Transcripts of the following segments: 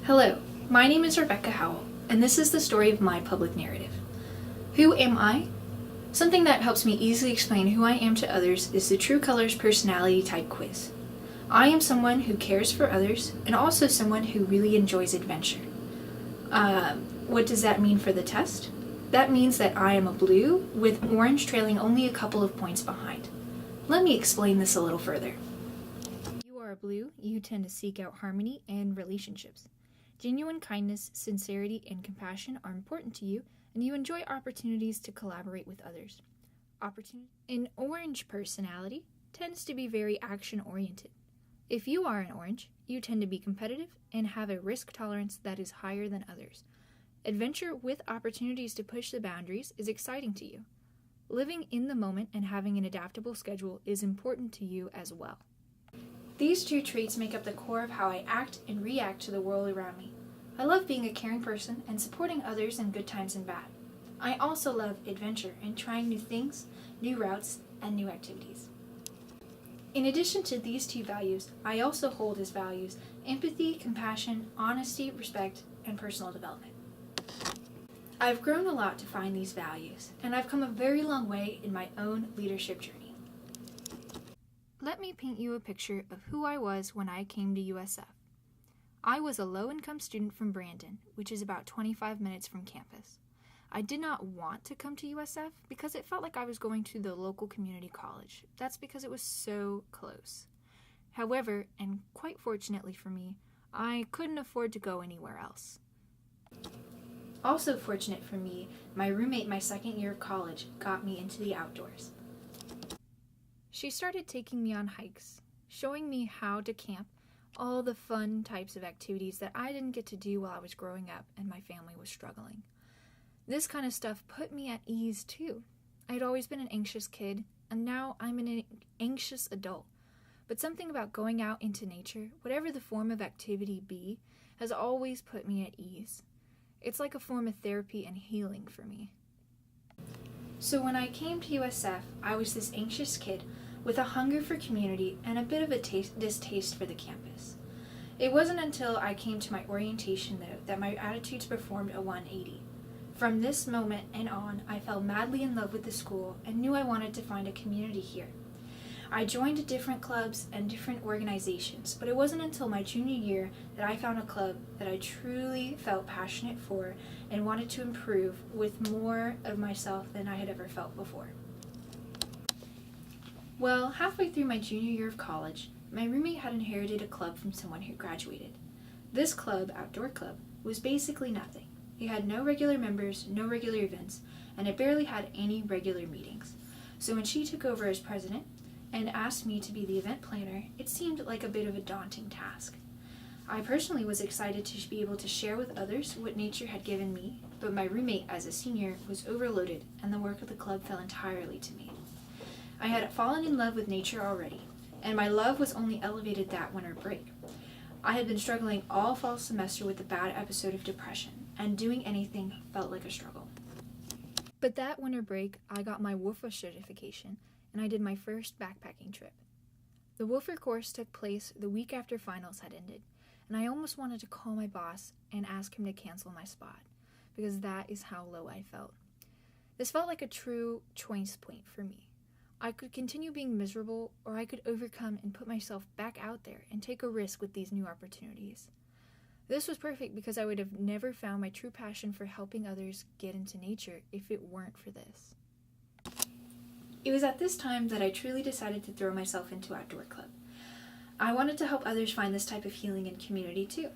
Hello, my name is Rebecca Howell, and this is the story of my public narrative. Who am I? Something that helps me easily explain who I am to others is the True Colors personality type quiz. I am someone who cares for others and also someone who really enjoys adventure. What does that mean for the test? That means that I am a blue with orange trailing only a couple of points behind. Let me explain this a little further. You are a blue, you tend to seek out harmony and relationships. Genuine kindness, sincerity, and compassion are important to you, and you enjoy opportunities to collaborate with others. An orange personality tends to be very action-oriented. If you are an orange, you tend to be competitive and have a risk tolerance that is higher than others. Adventure with opportunities to push the boundaries is exciting to you. Living in the moment and having an adaptable schedule is important to you as well. These two traits make up the core of how I act and react to the world around me. I love being a caring person and supporting others in good times and bad. I also love adventure and trying new things, new routes, and new activities. In addition to these two values, I also hold as values empathy, compassion, honesty, respect, and personal development. I've grown a lot to find these values, and I've come a very long way in my own leadership journey. Let me paint you a picture of who I was when I came to USF. I was a low-income student from Brandon, which is about 25 minutes from campus. I did not want to come to USF because it felt like I was going to the local community college. That's because it was so close. However, and quite fortunately for me, I couldn't afford to go anywhere else. Also fortunate for me, my roommate my second year of college got me into the outdoors. She started taking me on hikes, showing me how to camp, all the fun types of activities that I didn't get to do while I was growing up and my family was struggling. This kind of stuff put me at ease too. I had always been an anxious kid, and now I'm an anxious adult. But something about going out into nature, whatever the form of activity be, has always put me at ease. It's like a form of therapy and healing for me. So when I came to USF, I was this anxious kid with a hunger for community and a bit of a distaste for the campus. It wasn't until I came to my orientation, though, that my attitudes performed a 180. From this moment and on, I fell madly in love with the school and knew I wanted to find a community here. I joined different clubs and different organizations, but it wasn't until my junior year that I found a club that I truly felt passionate for and wanted to improve with more of myself than I had ever felt before. Well, halfway through my junior year of college, my roommate had inherited a club from someone who graduated. This club, Outdoor Club, was basically nothing. It had no regular members, no regular events, and it barely had any regular meetings. So when she took over as president and asked me to be the event planner, it seemed like a bit of a daunting task. I personally was excited to be able to share with others what nature had given me, but my roommate as a senior was overloaded and the work of the club fell entirely to me. I had fallen in love with nature already, and my love was only elevated that winter break. I had been struggling all fall semester with a bad episode of depression, and doing anything felt like a struggle. But that winter break, I got my woofer certification, and I did my first backpacking trip. The woofer course took place the week after finals had ended, and I almost wanted to call my boss and ask him to cancel my spot, because that is how low I felt. This felt like a true choice point for me. I could continue being miserable, or I could overcome and put myself back out there and take a risk with these new opportunities. This was perfect because I would have never found my true passion for helping others get into nature if it weren't for this. It was at this time that I truly decided to throw myself into Outdoor Club. I wanted to help others find this type of healing and community too.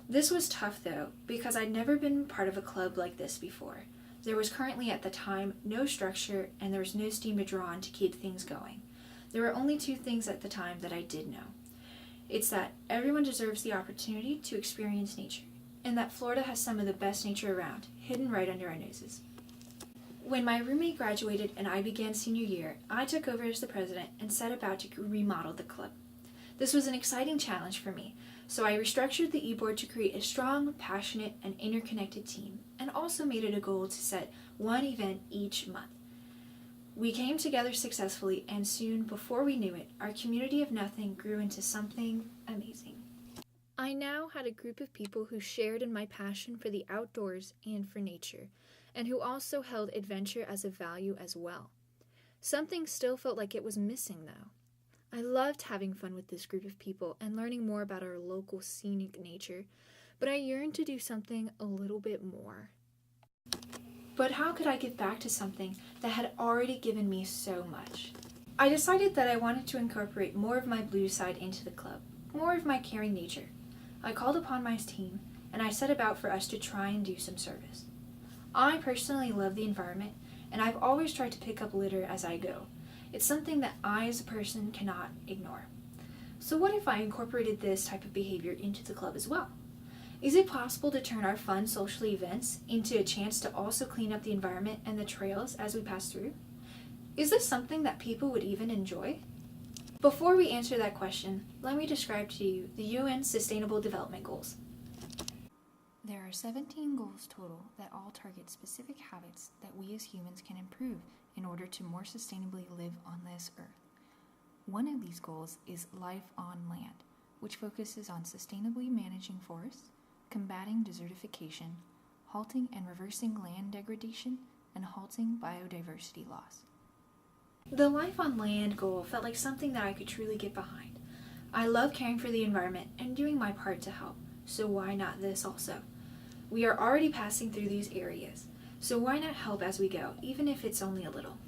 This was tough though, because I'd never been part of a club like this before. There was currently at the time no structure and there was no steam to draw on to keep things going. There were only two things at the time that I did know. It's that everyone deserves the opportunity to experience nature, and that Florida has some of the best nature around, hidden right under our noses. When my roommate graduated and I began senior year, I took over as the president and set about to remodel the club. This was an exciting challenge for me, so I restructured the e-board to create a strong, passionate, and interconnected team, and also made it a goal to set one event each month. We came together successfully, and soon, before we knew it, our community of nothing grew into something amazing. I now had a group of people who shared in my passion for the outdoors and for nature, and who also held adventure as a value as well. Something still felt like it was missing, though. I loved having fun with this group of people and learning more about our local scenic nature, but I yearned to do something a little bit more. But how could I give back to something that had already given me so much? I decided that I wanted to incorporate more of my blue side into the club, more of my caring nature. I called upon my team, and I set about for us to try and do some service. I personally love the environment, and I've always tried to pick up litter as I go. It's something that I as a person cannot ignore. So what if I incorporated this type of behavior into the club as well? Is it possible to turn our fun social events into a chance to also clean up the environment and the trails as we pass through? Is this something that people would even enjoy? Before we answer that question, let me describe to you the UN Sustainable Development Goals. There are 17 goals total that all target specific habits that we as humans can improve in order to more sustainably live on this earth. One of these goals is Life on Land, which focuses on sustainably managing forests, combating desertification, halting and reversing land degradation, and halting biodiversity loss. The Life on Land goal felt like something that I could truly get behind. I love caring for the environment and doing my part to help, so why not this also? We are already passing through these areas, so why not help as we go, even if it's only a little?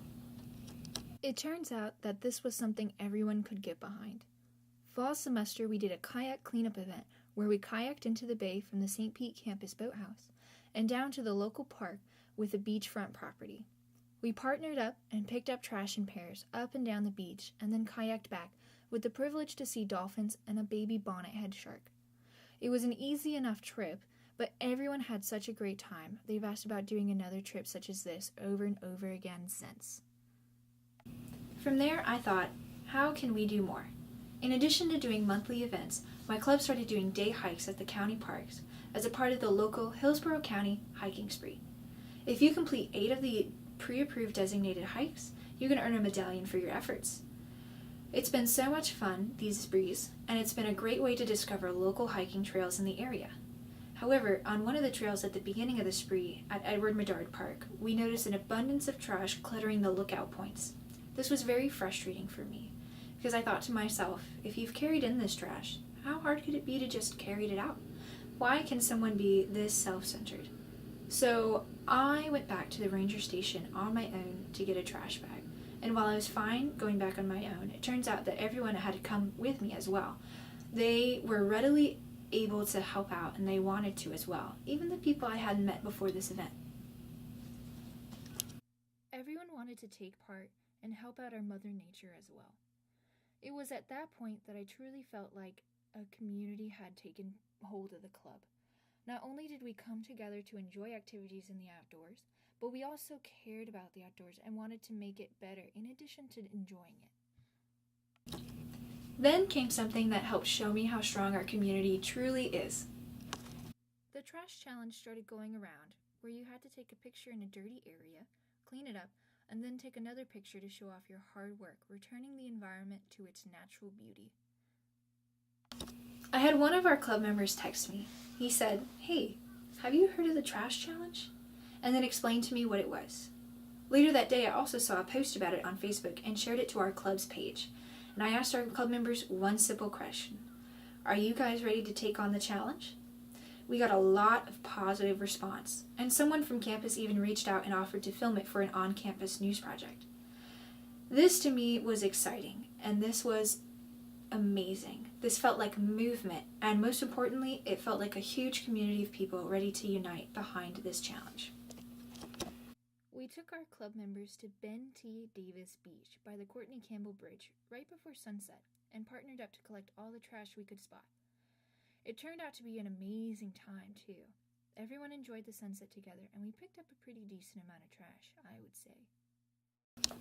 It turns out that this was something everyone could get behind. Fall semester, we did a kayak cleanup event where we kayaked into the bay from the St. Pete campus boathouse and down to the local park with a beachfront property. We partnered up and picked up trash in pairs up and down the beach and then kayaked back with the privilege to see dolphins and a baby bonnethead shark. It was an easy enough trip, but everyone had such a great time. They've asked about doing another trip such as this over and over again since. From there, I thought, how can we do more? In addition to doing monthly events, my club started doing day hikes at the county parks as a part of the local Hillsborough County hiking spree. If you complete 8 of the pre-approved designated hikes, you can earn a medallion for your efforts. It's been so much fun, these sprees, and it's been a great way to discover local hiking trails in the area. However, on one of the trails at the beginning of the spree at Edward Medard Park, we noticed an abundance of trash cluttering the lookout points. This was very frustrating for me, because I thought to myself, if you've carried in this trash, how hard could it be to just carry it out? Why can someone be this self-centered? So I went back to the ranger station on my own to get a trash bag. And while I was fine going back on my own, it turns out that everyone had to come with me as well. They were readily able to help out, and they wanted to as well, even the people I hadn't met before this event. Everyone wanted to take part and help out our Mother Nature as well. It was at that point that I truly felt like a community had taken hold of the club. Not only did we come together to enjoy activities in the outdoors, but we also cared about the outdoors and wanted to make it better in addition to enjoying it. Then came something that helped show me how strong our community truly is. The trash challenge started going around, where you had to take a picture in a dirty area, clean it up, and then take another picture to show off your hard work, returning the environment to its natural beauty. I had one of our club members text me. He said, "Hey, have you heard of the trash challenge?" And then explained to me what it was. Later that day, I also saw a post about it on Facebook and shared it to our club's page. And I asked our club members one simple question. Are you guys ready to take on the challenge? We got a lot of positive response, and someone from campus even reached out and offered to film it for an on-campus news project. This to me was exciting, and this was amazing. This felt like movement, and most importantly, it felt like a huge community of people ready to unite behind this challenge. We took our club members to Ben T. Davis Beach by the Courtney Campbell Bridge right before sunset and partnered up to collect all the trash we could spot. It turned out to be an amazing time, too. Everyone enjoyed the sunset together, and we picked up a pretty decent amount of trash, I would say.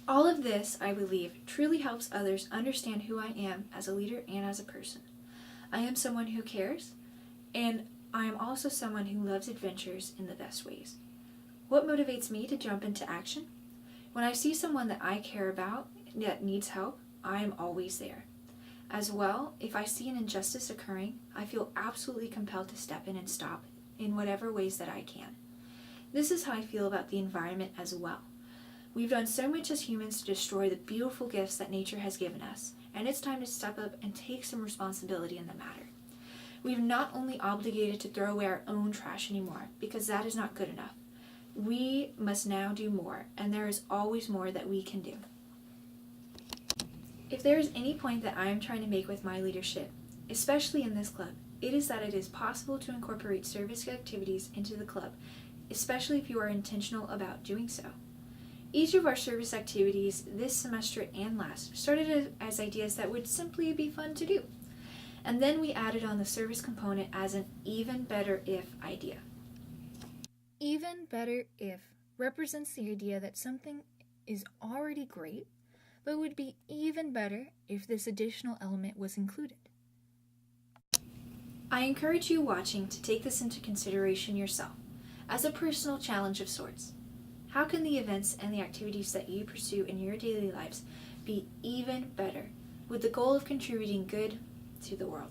All of this, I believe, truly helps others understand who I am as a leader and as a person. I am someone who cares, and I am also someone who loves adventures in the best ways. What motivates me to jump into action? When I see someone that I care about that needs help, I am always there. As well, if I see an injustice occurring, I feel absolutely compelled to step in and stop in whatever ways that I can. This is how I feel about the environment as well. We've done so much as humans to destroy the beautiful gifts that nature has given us, and it's time to step up and take some responsibility in the matter. We've not only obligated to throw away our own trash anymore, because that is not good enough. We must now do more, and there is always more that we can do. If there is any point that I am trying to make with my leadership, especially in this club, it is that it is possible to incorporate service activities into the club, especially if you are intentional about doing so. Each of our service activities this semester and last started as ideas that would simply be fun to do. And then we added on the service component as an even better if idea. Even better if represents the idea that something is already great, but would be even better if this additional element was included. I encourage you watching to take this into consideration yourself, as a personal challenge of sorts. How can the events and the activities that you pursue in your daily lives be even better, with the goal of contributing good to the world?